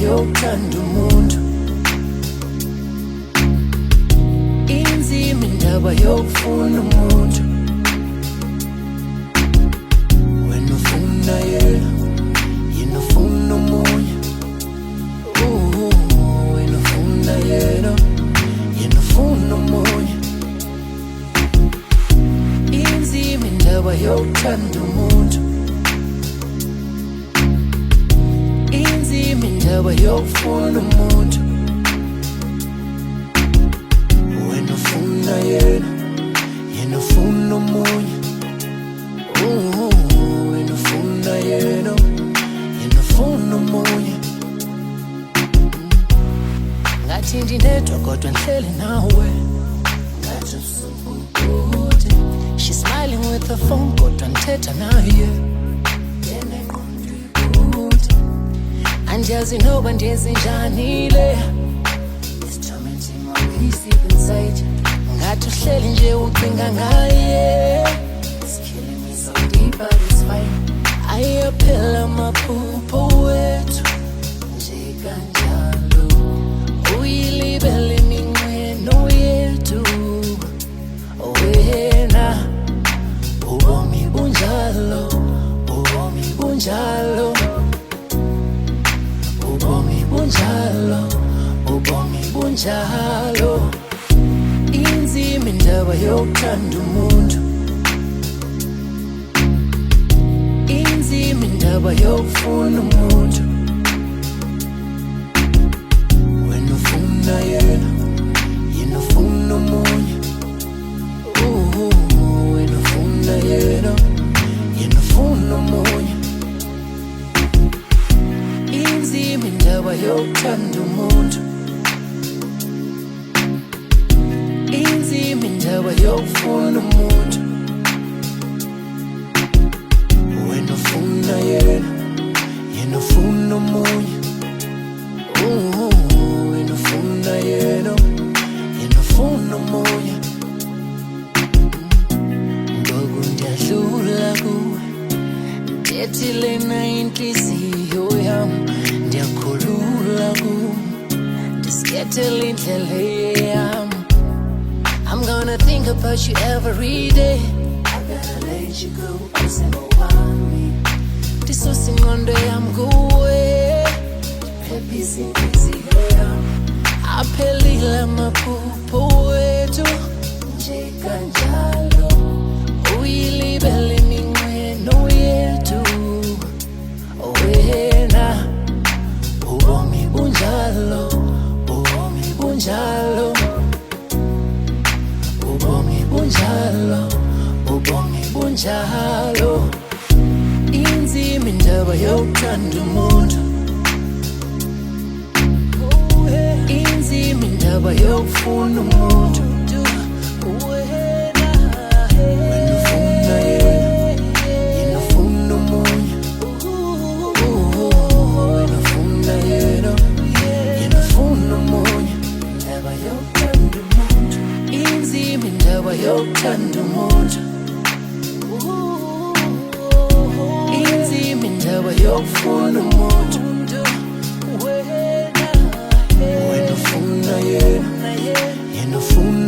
yokuthanda umuntu, inzima indaba yokufuna umuntu. Wena ufuna yena, yena ufuna omunye. Wena ufuna yena, yena ufuna omunye. Inzima indaba yokuthanda umuntu, inzima indaba yokufuna umuntu. Wena ufuna yena, yena ufuna omunye. Wena ufuna yena, yena ufuna omunye. Ngathi ndinedwa kodwa ngihleli nawe, ngathi usukude. She's smiling with her phone kodwa ngithetha naye. Andiyazi noba ndenze njani le, it's tormenting my peace deep inside. Ngathi uhleli nje ucinga ngaye, it's killing me so deep but it's fine. Ayaphela amaphupho wethu nje kanjalo, uyilibele iminqweno yethu. Wena ubomi bunjalo, ubomi bunjalo, ubomi bunjalo, ubomi bunjalo. Inzima indaba yokuthanda umuntu, inzima indaba yokufuna umuntu. Wena ufuna yena, yena ufuna omunye. Wena ufuna yena, yena ufuna omunye. Inzima indaba yokuthanda umuntu, inzima indaba yokufuna umuntu. Wena ufuna yena, yena ufuna omunye. Wena ufuna yena, yena ufuna omunye. Ngoku ndiyadlula kuwe, ndiyethile na inhliziyo yami, ndiyakhulula kuwe, ndisikethele indlela yami. I'm gonna think about you every day. I gotta let you go, usingowami. Ndisuse ingqondo yami kuwe, ndiphephise inhliziyo yami. Aphelile amaphupho wethu nje kanjalo, uyilibele iminqweno yethu. Wena ubomi bunjalo, ubomi bunjalo, ubomi bunjalo, ubomi bunjalo. Inzima indaba yokuthanda umuntu, inzima indaba yokufuna umuntu. Wena ufuna yena, yena ufuna omunye. Wena ufuna yena, yena ufuna omunye. Indaba yokuthanda umuntu, inzima indaba yokuthanda umuntu. Inzima indaba yokufuna umuntu. Wena ufuna yena, yena ufuna